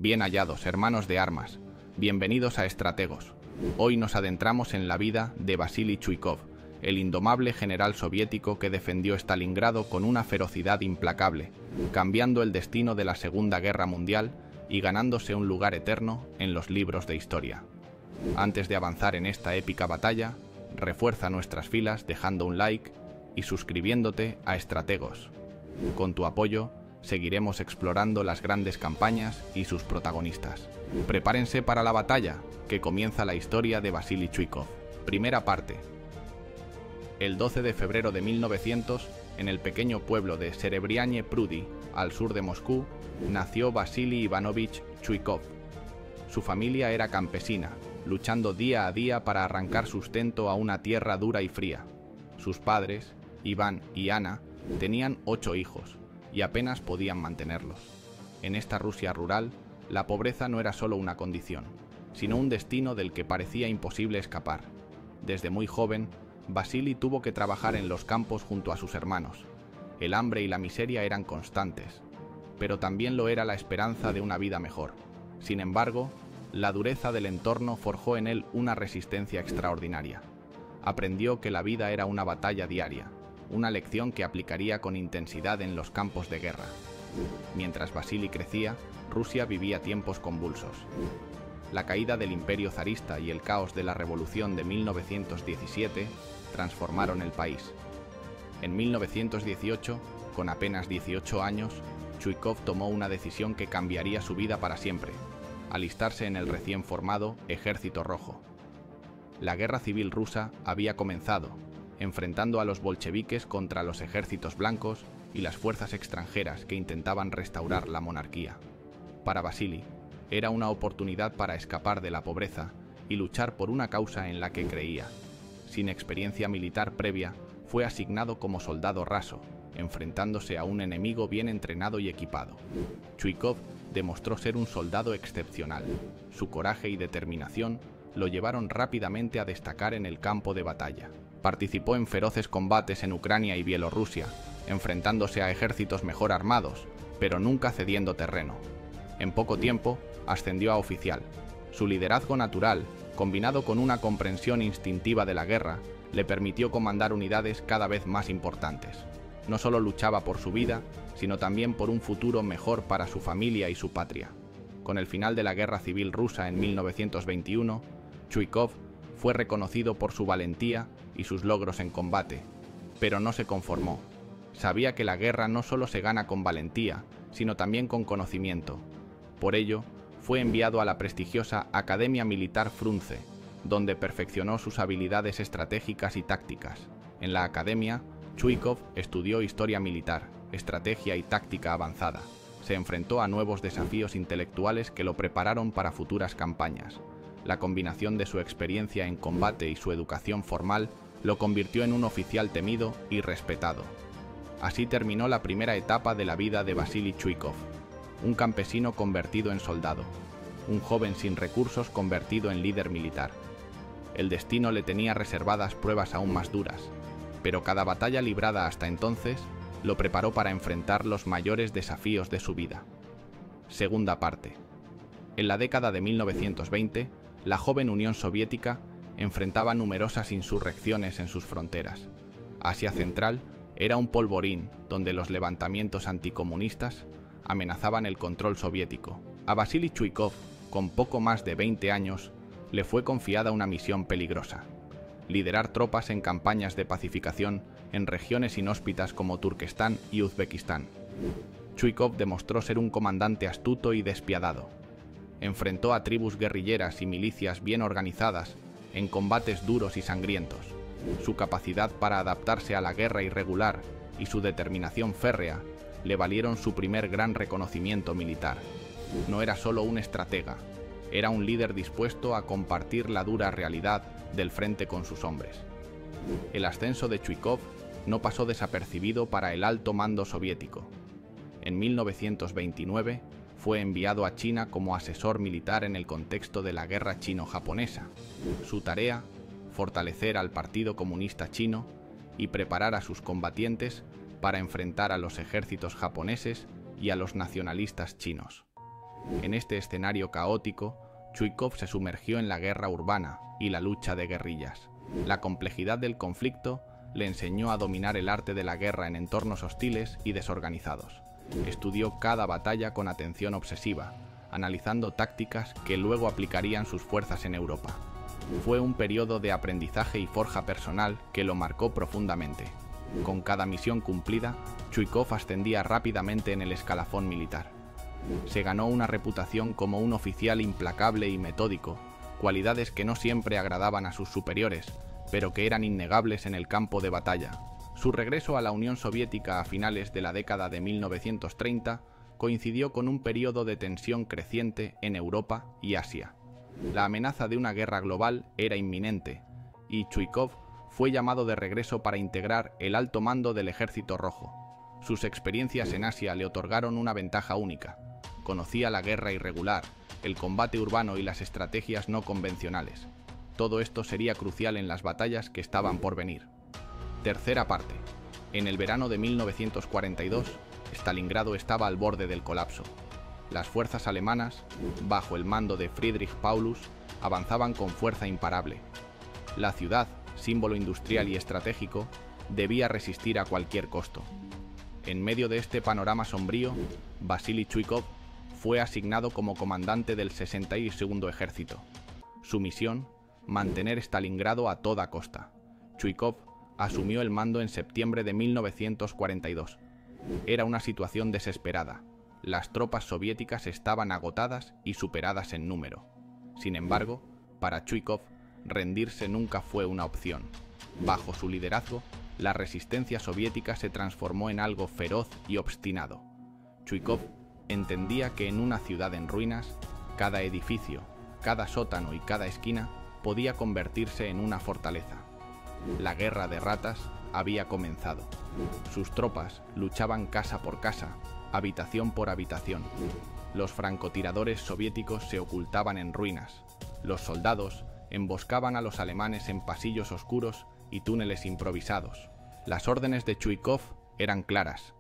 Bien hallados, hermanos de armas. Bienvenidos a Estrategos. Hoy nos adentramos en la vida de Vasily Chuikov, el indomable general soviético que defendió Stalingrado con una ferocidad implacable, cambiando el destino de la Segunda Guerra Mundial y ganándose un lugar eterno en los libros de historia. Antes de avanzar en esta épica batalla, refuerza nuestras filas dejando un like y suscribiéndote a Estrategos. Con tu apoyo, seguiremos explorando las grandes campañas y sus protagonistas. Prepárense para la batalla, que comienza la historia de Vasily Chuikov. Primera parte. El 12 de febrero de 1900, en el pequeño pueblo de Serebriane Prudy, al sur de Moscú, nació Vasily Ivanovich Chuikov. Su familia era campesina, luchando día a día para arrancar sustento a una tierra dura y fría. Sus padres, Iván y Ana, tenían 8 hijos y apenas podían mantenerlos. En esta Rusia rural, la pobreza no era solo una condición, sino un destino del que parecía imposible escapar. Desde muy joven, Vasily tuvo que trabajar en los campos junto a sus hermanos. El hambre y la miseria eran constantes, pero también lo era la esperanza de una vida mejor. Sin embargo, la dureza del entorno forjó en él una resistencia extraordinaria. Aprendió que la vida era una batalla diaria, una lección que aplicaría con intensidad en los campos de guerra. Mientras Vasily crecía, Rusia vivía tiempos convulsos. La caída del Imperio zarista y el caos de la Revolución de 1917 transformaron el país. En 1918, con apenas 18 años, Chuikov tomó una decisión que cambiaría su vida para siempre: alistarse en el recién formado Ejército Rojo. La Guerra Civil Rusa había comenzado, enfrentando a los bolcheviques contra los ejércitos blancos y las fuerzas extranjeras que intentaban restaurar la monarquía. Para Vasily, era una oportunidad para escapar de la pobreza y luchar por una causa en la que creía. Sin experiencia militar previa, fue asignado como soldado raso, enfrentándose a un enemigo bien entrenado y equipado. Chuikov demostró ser un soldado excepcional. Su coraje y determinación lo llevaron rápidamente a destacar en el campo de batalla. Participó en feroces combates en Ucrania y Bielorrusia, enfrentándose a ejércitos mejor armados, pero nunca cediendo terreno. En poco tiempo, ascendió a oficial. Su liderazgo natural, combinado con una comprensión instintiva de la guerra, le permitió comandar unidades cada vez más importantes. No solo luchaba por su vida, sino también por un futuro mejor para su familia y su patria. Con el final de la Guerra Civil Rusa en 1921, Chuikov fue reconocido por su valentía y sus logros en combate, pero no se conformó. Sabía que la guerra no solo se gana con valentía, sino también con conocimiento. Por ello, fue enviado a la prestigiosa Academia Militar Frunze, donde perfeccionó sus habilidades estratégicas y tácticas. En la academia, Chuikov estudió historia militar, estrategia y táctica avanzada. Se enfrentó a nuevos desafíos intelectuales que lo prepararon para futuras campañas. La combinación de su experiencia en combate y su educación formal lo convirtió en un oficial temido y respetado. Así terminó la primera etapa de la vida de Vasily Chuikov, un campesino convertido en soldado, un joven sin recursos convertido en líder militar. El destino le tenía reservadas pruebas aún más duras, pero cada batalla librada hasta entonces lo preparó para enfrentar los mayores desafíos de su vida. Segunda parte. En la década de 1920, la joven Unión Soviética enfrentaba numerosas insurrecciones en sus fronteras. Asia Central era un polvorín donde los levantamientos anticomunistas amenazaban el control soviético. A Vasily Chuikov, con poco más de 20 años, le fue confiada una misión peligrosa: liderar tropas en campañas de pacificación en regiones inhóspitas como Turquestán y Uzbekistán. Chuikov demostró ser un comandante astuto y despiadado. Enfrentó a tribus guerrilleras y milicias bien organizadas en combates duros y sangrientos. Su capacidad para adaptarse a la guerra irregular y su determinación férrea le valieron su primer gran reconocimiento militar. No era solo un estratega, era un líder dispuesto a compartir la dura realidad del frente con sus hombres. El ascenso de Chuikov no pasó desapercibido para el alto mando soviético. En 1929 fue enviado a China como asesor militar en el contexto de la guerra chino-japonesa. Su tarea, fortalecer al Partido Comunista Chino y preparar a sus combatientes para enfrentar a los ejércitos japoneses y a los nacionalistas chinos. En este escenario caótico, Chuikov se sumergió en la guerra urbana y la lucha de guerrillas. La complejidad del conflicto le enseñó a dominar el arte de la guerra en entornos hostiles y desorganizados. Estudió cada batalla con atención obsesiva, analizando tácticas que luego aplicarían sus fuerzas en Europa. Fue un periodo de aprendizaje y forja personal que lo marcó profundamente. Con cada misión cumplida, Chuikov ascendía rápidamente en el escalafón militar. Se ganó una reputación como un oficial implacable y metódico, cualidades que no siempre agradaban a sus superiores, pero que eran innegables en el campo de batalla. Su regreso a la Unión Soviética a finales de la década de 1930 coincidió con un periodo de tensión creciente en Europa y Asia. La amenaza de una guerra global era inminente, y Chuikov fue llamado de regreso para integrar el alto mando del Ejército Rojo. Sus experiencias en Asia le otorgaron una ventaja única. Conocía la guerra irregular, el combate urbano y las estrategias no convencionales. Todo esto sería crucial en las batallas que estaban por venir. Tercera parte. En el verano de 1942, Stalingrado estaba al borde del colapso. Las fuerzas alemanas, bajo el mando de Friedrich Paulus, avanzaban con fuerza imparable. La ciudad, símbolo industrial y estratégico, debía resistir a cualquier costo. En medio de este panorama sombrío, Vasily Chuikov fue asignado como comandante del 62º Ejército. Su misión, mantener Stalingrado a toda costa. Chuikov asumió el mando en septiembre de 1942. Era una situación desesperada. Las tropas soviéticas estaban agotadas y superadas en número. Sin embargo, para Chuikov, rendirse nunca fue una opción. Bajo su liderazgo, la resistencia soviética se transformó en algo feroz y obstinado. Chuikov entendía que en una ciudad en ruinas, cada edificio, cada sótano y cada esquina podía convertirse en una fortaleza. La guerra de ratas había comenzado. Sus tropas luchaban casa por casa, habitación por habitación. Los francotiradores soviéticos se ocultaban en ruinas. Los soldados emboscaban a los alemanes en pasillos oscuros y túneles improvisados. Las órdenes de Chuikov eran claras.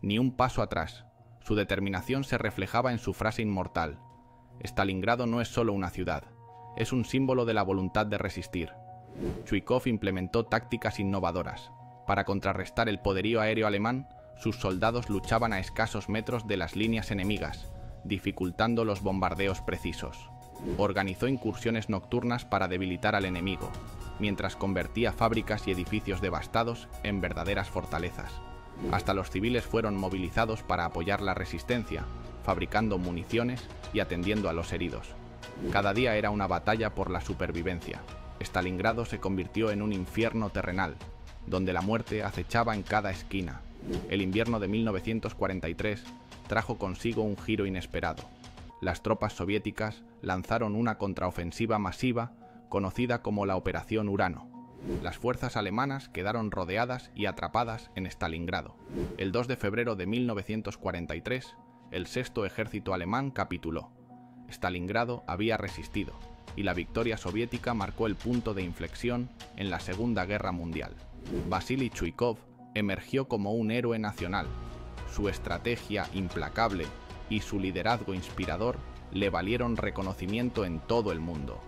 Ni un paso atrás. Su determinación se reflejaba en su frase inmortal: Stalingrado no es solo una ciudad, es un símbolo de la voluntad de resistir. Chuikov implementó tácticas innovadoras. Para contrarrestar el poderío aéreo alemán, sus soldados luchaban a escasos metros de las líneas enemigas, dificultando los bombardeos precisos. Organizó incursiones nocturnas para debilitar al enemigo, mientras convertía fábricas y edificios devastados en verdaderas fortalezas. Hasta los civiles fueron movilizados para apoyar la resistencia, fabricando municiones y atendiendo a los heridos. Cada día era una batalla por la supervivencia. Stalingrado se convirtió en un infierno terrenal, donde la muerte acechaba en cada esquina. El invierno de 1943 trajo consigo un giro inesperado. Las tropas soviéticas lanzaron una contraofensiva masiva conocida como la Operación Urano. Las fuerzas alemanas quedaron rodeadas y atrapadas en Stalingrado. El 2 de febrero de 1943, el Sexto Ejército alemán capituló. Stalingrado había resistido, y la victoria soviética marcó el punto de inflexión en la Segunda Guerra Mundial. Vasily Chuikov emergió como un héroe nacional. Su estrategia implacable y su liderazgo inspirador le valieron reconocimiento en todo el mundo.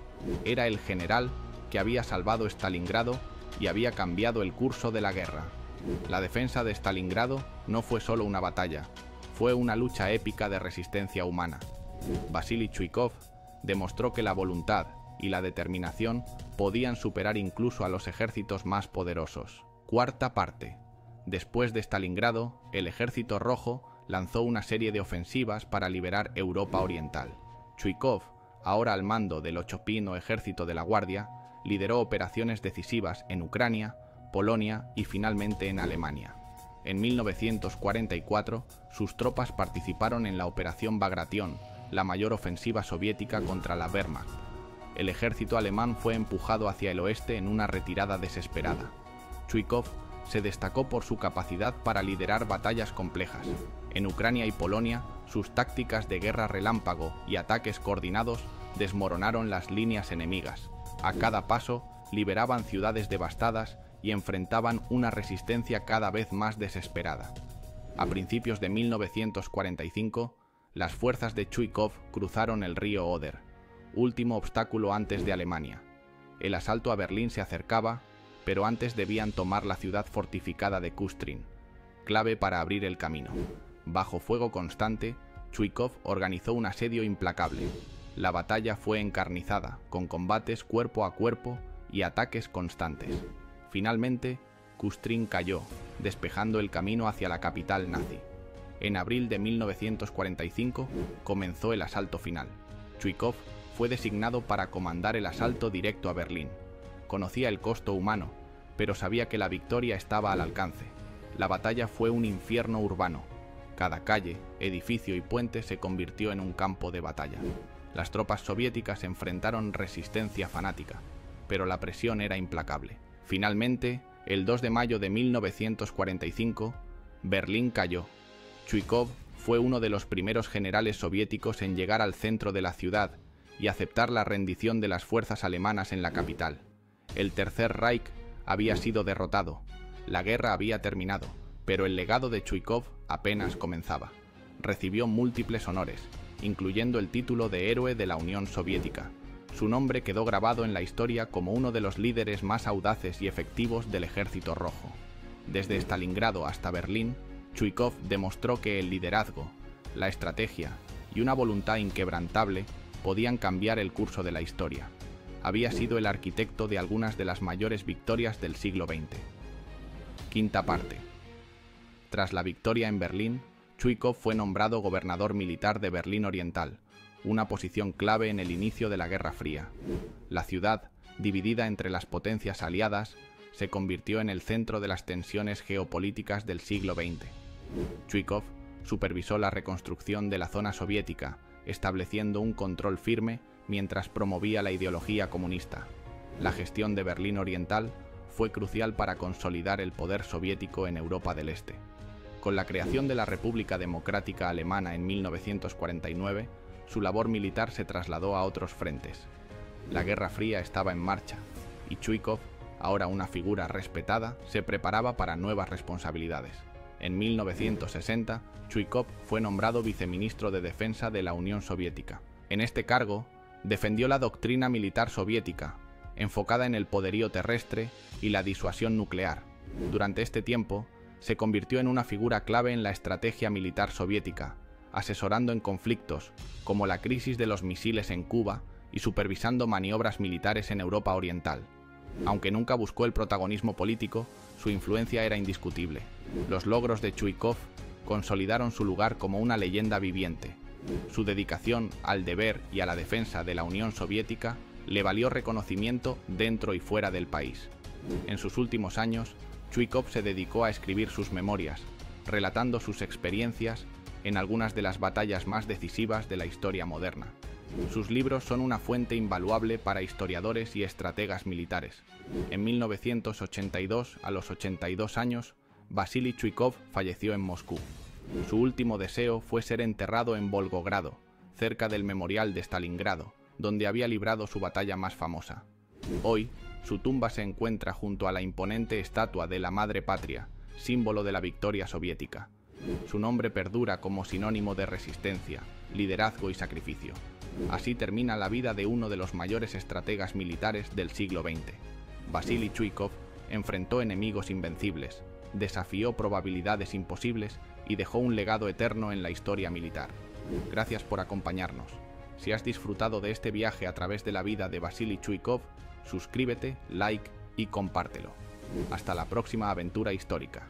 Era el general que había salvado Stalingrado y había cambiado el curso de la guerra. La defensa de Stalingrado no fue solo una batalla, fue una lucha épica de resistencia humana. Vasily Chuikov demostró que la voluntad y la determinación podían superar incluso a los ejércitos más poderosos. Cuarta parte. Después de Stalingrado, el Ejército Rojo lanzó una serie de ofensivas para liberar Europa Oriental. Chuikov, ahora al mando del 8º Ejército de la Guardia, lideró operaciones decisivas en Ucrania, Polonia y finalmente en Alemania. En 1944, sus tropas participaron en la Operación Bagration, la mayor ofensiva soviética contra la Wehrmacht. El ejército alemán fue empujado hacia el oeste en una retirada desesperada. Chuikov se destacó por su capacidad para liderar batallas complejas. En Ucrania y Polonia, sus tácticas de guerra relámpago y ataques coordinados desmoronaron las líneas enemigas. A cada paso, liberaban ciudades devastadas y enfrentaban una resistencia cada vez más desesperada. A principios de 1945, Las fuerzas de Chuikov cruzaron el río Oder, último obstáculo antes de Alemania. El asalto a Berlín se acercaba, pero antes debían tomar la ciudad fortificada de Kustrin, clave para abrir el camino. Bajo fuego constante, Chuikov organizó un asedio implacable. La batalla fue encarnizada, con combates cuerpo a cuerpo y ataques constantes. Finalmente, Kustrin cayó, despejando el camino hacia la capital nazi. En abril de 1945 comenzó el asalto final. Chuikov fue designado para comandar el asalto directo a Berlín. Conocía el costo humano, pero sabía que la victoria estaba al alcance. La batalla fue un infierno urbano. Cada calle, edificio y puente se convirtió en un campo de batalla. Las tropas soviéticas enfrentaron resistencia fanática, pero la presión era implacable. Finalmente, el 2 de mayo de 1945, Berlín cayó. Chuikov fue uno de los primeros generales soviéticos en llegar al centro de la ciudad y aceptar la rendición de las fuerzas alemanas en la capital. El Tercer Reich había sido derrotado, la guerra había terminado, pero el legado de Chuikov apenas comenzaba. Recibió múltiples honores, incluyendo el título de Héroe de la Unión Soviética. Su nombre quedó grabado en la historia como uno de los líderes más audaces y efectivos del Ejército Rojo. Desde Stalingrado hasta Berlín, Chuikov demostró que el liderazgo, la estrategia y una voluntad inquebrantable podían cambiar el curso de la historia. Había sido el arquitecto de algunas de las mayores victorias del siglo XX. Quinta parte. Tras la victoria en Berlín, Chuikov fue nombrado gobernador militar de Berlín Oriental, una posición clave en el inicio de la Guerra Fría. La ciudad, dividida entre las potencias aliadas, se convirtió en el centro de las tensiones geopolíticas del siglo XX. Chuikov supervisó la reconstrucción de la zona soviética, estableciendo un control firme mientras promovía la ideología comunista. La gestión de Berlín Oriental fue crucial para consolidar el poder soviético en Europa del Este. Con la creación de la República Democrática Alemana en 1949, su labor militar se trasladó a otros frentes. La Guerra Fría estaba en marcha, y Chuikov, ahora una figura respetada, se preparaba para nuevas responsabilidades. En 1960, Chuikov fue nombrado viceministro de Defensa de la Unión Soviética. En este cargo, defendió la doctrina militar soviética, enfocada en el poderío terrestre y la disuasión nuclear. Durante este tiempo, se convirtió en una figura clave en la estrategia militar soviética, asesorando en conflictos como la crisis de los misiles en Cuba y supervisando maniobras militares en Europa Oriental. Aunque nunca buscó el protagonismo político, su influencia era indiscutible. Los logros de Chuikov consolidaron su lugar como una leyenda viviente. Su dedicación al deber y a la defensa de la Unión Soviética le valió reconocimiento dentro y fuera del país. En sus últimos años, Chuikov se dedicó a escribir sus memorias, relatando sus experiencias en algunas de las batallas más decisivas de la historia moderna. Sus libros son una fuente invaluable para historiadores y estrategas militares. En 1982, a los 82 años, Vasily Chuikov falleció en Moscú. Su último deseo fue ser enterrado en Volgogrado, cerca del memorial de Stalingrado, donde había librado su batalla más famosa. Hoy, su tumba se encuentra junto a la imponente estatua de la Madre Patria, símbolo de la victoria soviética. Su nombre perdura como sinónimo de resistencia, liderazgo y sacrificio. Así termina la vida de uno de los mayores estrategas militares del siglo XX. Vasily Chuikov enfrentó enemigos invencibles, desafió probabilidades imposibles y dejó un legado eterno en la historia militar. Gracias por acompañarnos. Si has disfrutado de este viaje a través de la vida de Vasily Chuikov, suscríbete, like y compártelo. Hasta la próxima aventura histórica.